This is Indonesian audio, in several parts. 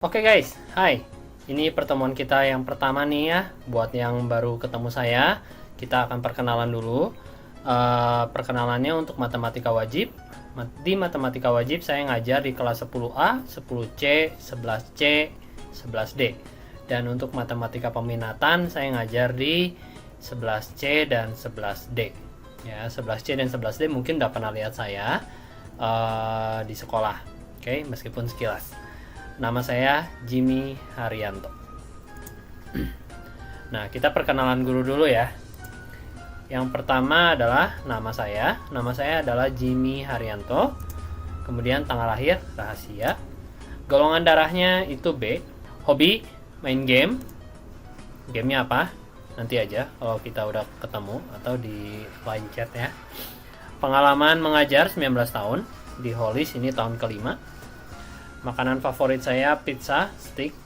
Oke guys, hai. Ini pertemuan kita yang pertama nih ya. Buat yang baru ketemu saya, kita akan perkenalan dulu. Perkenalannya untuk matematika wajib. Di matematika wajib saya ngajar di kelas 10A, 10C, 11C, 11D. Dan untuk matematika peminatan saya ngajar di 11C dan 11D. Ya, 11C dan 11D mungkin udah pernah lihat saya di sekolah. Oke, meskipun sekilas. Nama saya Jimmy Haryanto. Nah, kita perkenalan guru dulu ya. Yang pertama adalah nama saya. Nama saya adalah Jimmy Haryanto. Kemudian tanggal lahir rahasia. Golongan darahnya itu B. Hobi main game. Gamenya apa? Nanti aja kalau kita udah ketemu atau di line chat ya. Pengalaman mengajar 19 tahun di Hollis, ini tahun kelima. Makanan favorit saya pizza, steak,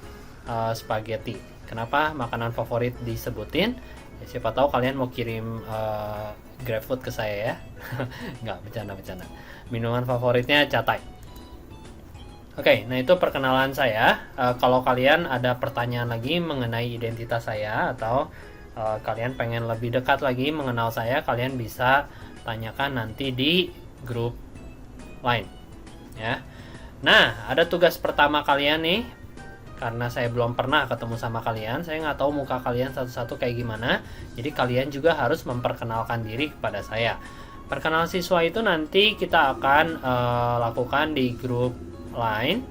spaghetti. Kenapa makanan favorit disebutin? Ya, siapa tahu kalian mau kirim GrabFood ke saya ya. Nggak, bercanda. Minuman favoritnya catai. Oke, nah itu perkenalan saya. Kalau kalian ada pertanyaan lagi mengenai identitas saya atau kalian pengen lebih dekat lagi mengenal saya, kalian bisa tanyakan nanti di grup line ya. Nah, ada tugas pertama kalian nih. Karena saya belum pernah ketemu sama kalian, saya nggak tahu muka kalian satu-satu kayak gimana. Jadi kalian juga harus memperkenalkan diri kepada saya. Perkenalan siswa itu nanti kita akan lakukan di grup line.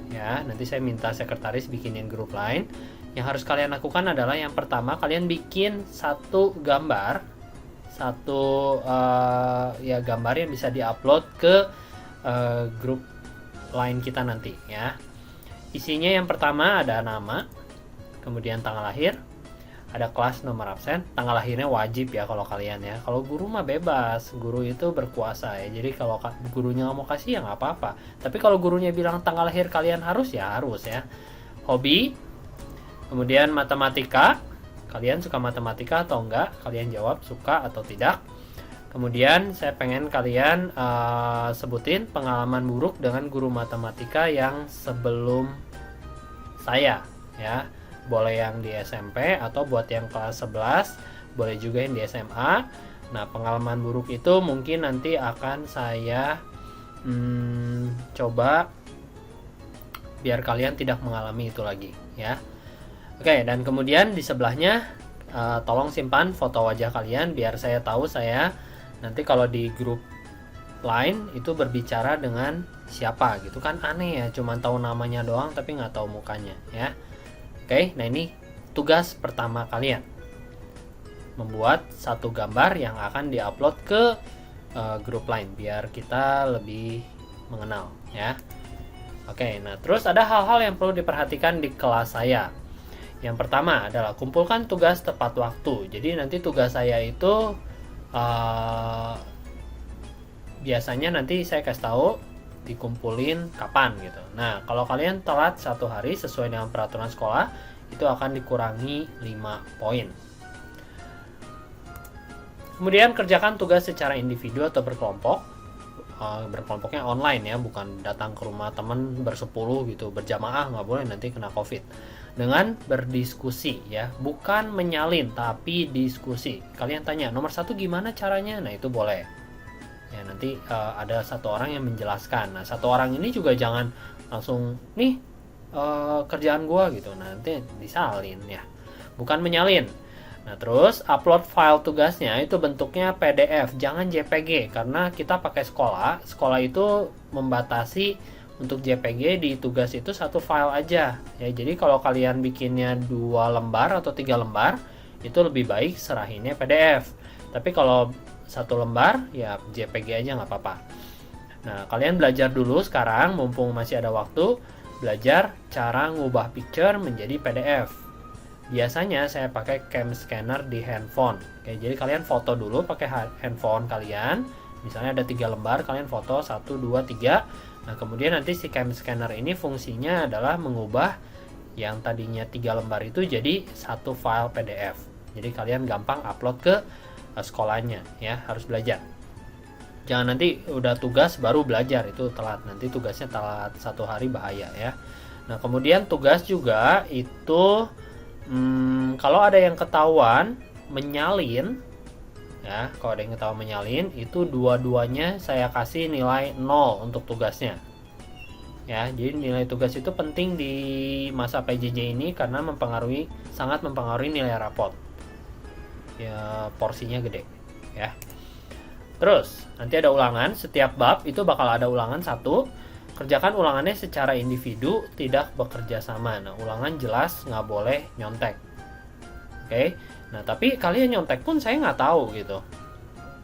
Ya, nanti saya minta sekretaris bikinin grup line. Yang harus kalian lakukan adalah yang pertama kalian bikin satu gambar, ya gambar yang bisa diupload ke grup line kita nanti ya. Isinya yang pertama ada nama, kemudian tanggal lahir, ada kelas, nomor absen. Tanggal lahirnya wajib ya kalau kalian ya. Kalau guru mah bebas, guru itu berkuasa ya. Jadi kalau gurunya nggak mau kasih ya nggak apa-apa. Tapi kalau gurunya bilang tanggal lahir kalian harus ya harus ya. Hobi, kemudian matematika. Kalian suka matematika atau enggak? Kalian jawab suka atau tidak. Kemudian saya pengen kalian sebutin pengalaman buruk dengan guru matematika yang sebelum saya ya. Boleh yang di SMP atau buat yang kelas 11, boleh juga yang di SMA. Nah, pengalaman buruk itu mungkin nanti akan saya coba biar kalian tidak mengalami itu lagi ya. Oke, dan kemudian di sebelahnya tolong simpan foto wajah kalian biar saya tahu saya nanti kalau di grup lain itu berbicara dengan siapa gitu kan, aneh ya, cuman tahu namanya doang tapi nggak tahu mukanya ya. Oke, nah ini tugas pertama kalian, membuat satu gambar yang akan diupload ke grup lain biar kita lebih mengenal ya. Oke, nah terus ada hal-hal yang perlu diperhatikan di kelas saya. Yang pertama adalah kumpulkan tugas tepat waktu. Jadi nanti tugas saya itu biasanya nanti saya kasih tahu dikumpulin kapan gitu. Nah, kalau kalian telat satu hari sesuai dengan peraturan sekolah, itu akan dikurangi 5 poin. Kemudian kerjakan tugas secara individu atau berkelompok. Berkelompoknya online ya, bukan datang ke rumah teman bersepuluh gitu, berjamaah nggak boleh, nanti kena COVID. Dengan berdiskusi ya, bukan menyalin tapi diskusi. Kalian tanya nomor 1 gimana caranya, nah itu boleh ya. Nanti ada satu orang yang menjelaskan. Nah, satu orang ini juga jangan langsung nih kerjaan gua gitu, nanti disalin ya, bukan menyalin. Nah, terus upload file tugasnya itu bentuknya PDF, jangan JPG, karena kita pakai sekolah itu membatasi untuk JPG di tugas itu satu file aja ya. Jadi kalau kalian bikinnya 2 lembar atau 3 lembar, itu lebih baik serahinnya PDF. Tapi kalau 1 lembar ya JPG aja nggak apa-apa. Nah, kalian belajar dulu sekarang mumpung masih ada waktu, belajar cara ngubah picture menjadi PDF. Biasanya saya pakai cam scanner di handphone. Oke, jadi kalian foto dulu pakai handphone kalian. Misalnya ada 3 lembar, kalian foto 1, 2, 3. Nah, kemudian nanti si cam scanner ini fungsinya adalah mengubah yang tadinya 3 lembar itu jadi satu file PDF. Jadi kalian gampang upload ke sekolahnya ya, harus belajar. Jangan nanti udah tugas baru belajar, itu telat. Nanti tugasnya telat 1 hari bahaya ya. Nah, kemudian tugas juga itu kalau ada yang ketahuan menyalin, ya, kalau ada yang ketahuan menyalin, itu dua-duanya saya kasih nilai 0 untuk tugasnya. Ya, jadi nilai tugas itu penting di masa PJJ ini karena sangat mempengaruhi nilai rapot. Ya, porsinya gede, ya. Terus, nanti ada ulangan, setiap bab itu bakal ada ulangan satu. Kerjakan ulangannya secara individu, tidak bekerja sama. Nah, ulangan jelas nggak boleh nyontek. Oke, nah tapi kalian nyontek pun saya nggak tahu gitu.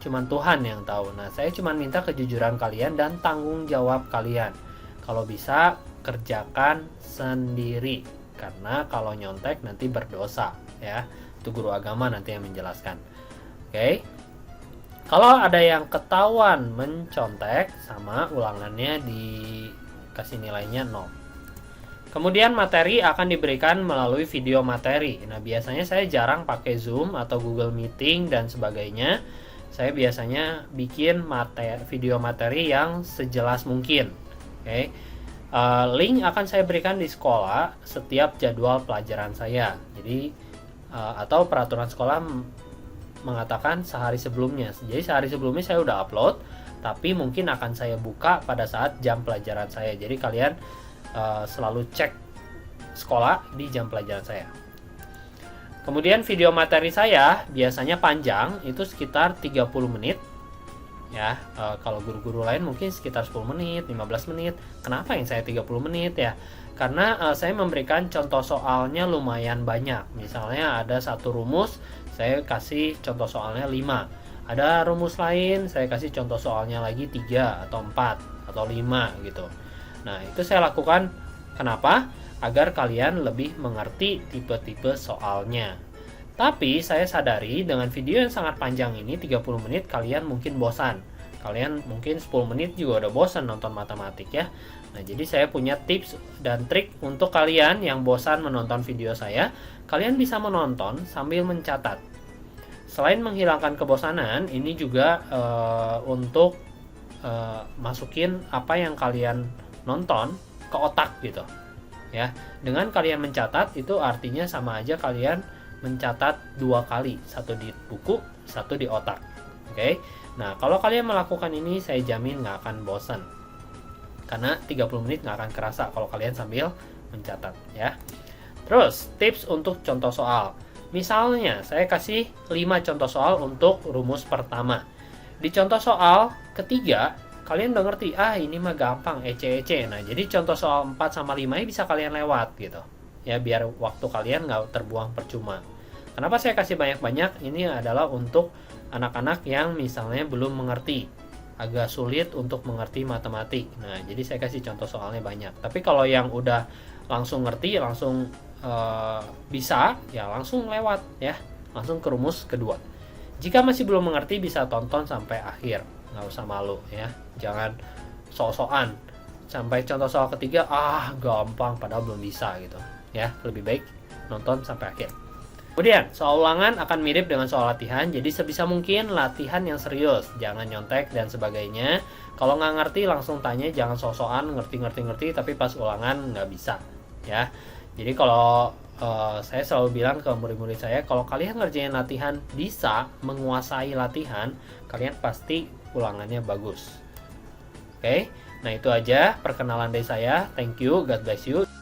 Cuman Tuhan yang tahu. Nah, saya cuma minta kejujuran kalian dan tanggung jawab kalian. Kalau bisa, kerjakan sendiri. Karena kalau nyontek nanti berdosa, ya. Itu guru agama nanti yang menjelaskan. Oke. Kalau ada yang ketahuan mencontek, sama ulangannya dikasih nilainya 0. Kemudian materi akan diberikan melalui video materi. Nah, biasanya saya jarang pakai Zoom atau Google Meeting dan sebagainya. Saya biasanya bikin video materi yang sejelas mungkin. Oke. Link akan saya berikan di sekolah setiap jadwal pelajaran saya. Jadi atau peraturan sekolah mengatakan sehari sebelumnya. Jadi sehari sebelumnya saya udah upload, tapi mungkin akan saya buka pada saat jam pelajaran saya. Jadi kalian selalu cek sekolah di jam pelajaran saya. Kemudian video materi saya biasanya panjang, itu sekitar 30 menit. Ya, kalau guru-guru lain mungkin sekitar 10 menit, 15 menit. Kenapa yang saya 30 menit ya? Karena saya memberikan contoh soalnya lumayan banyak. Misalnya ada satu rumus, saya kasih contoh soalnya 5. Ada rumus lain, saya kasih contoh soalnya lagi 3 atau 4 atau 5 gitu. Nah, itu saya lakukan kenapa? Agar kalian lebih mengerti tipe-tipe soalnya. Tapi saya sadari dengan video yang sangat panjang ini 30 menit kalian mungkin bosan. Kalian mungkin 10 menit juga udah bosan nonton matematik ya. Nah, jadi saya punya tips dan trik untuk kalian yang bosan menonton video saya. Kalian bisa menonton sambil mencatat. Selain menghilangkan kebosanan, ini juga untuk masukin apa yang kalian nonton ke otak gitu. Ya, dengan kalian mencatat itu artinya sama aja kalian mencatat 2 kali, satu di buku, satu di otak. Oke. Nah, kalau kalian melakukan ini saya jamin nggak akan bosan. Karena 30 menit nggak akan kerasa kalau kalian sambil mencatat ya. Terus, tips untuk contoh soal. Misalnya, saya kasih 5 contoh soal untuk rumus pertama. Di contoh soal ketiga, kalian udah ngerti, ini mah gampang, ece-ece. Nah, jadi contoh soal 4 sama 5 ini bisa kalian lewat gitu. Ya, biar waktu kalian nggak terbuang percuma. Kenapa saya kasih banyak-banyak? Ini adalah untuk anak-anak yang misalnya belum mengerti, agak sulit untuk mengerti matematik. Nah, jadi saya kasih contoh soalnya banyak. Tapi kalau yang udah langsung ngerti, langsung bisa, ya langsung lewat ya, langsung ke rumus kedua. Jika masih belum mengerti, bisa tonton sampai akhir, nggak usah malu ya. Jangan sok-sokan sampai contoh soal ketiga, gampang padahal belum bisa gitu ya. Lebih baik nonton sampai akhir. Kemudian, soal ulangan akan mirip dengan soal latihan, jadi sebisa mungkin latihan yang serius, jangan nyontek dan sebagainya. Kalau nggak ngerti langsung tanya, jangan sok-sokan ngerti, tapi pas ulangan nggak bisa, ya. Jadi kalau saya selalu bilang ke murid-murid saya, kalau kalian ngerjain latihan bisa menguasai latihan, kalian pasti ulangannya bagus. Oke, nah itu aja perkenalan dari saya. Thank you, God bless you.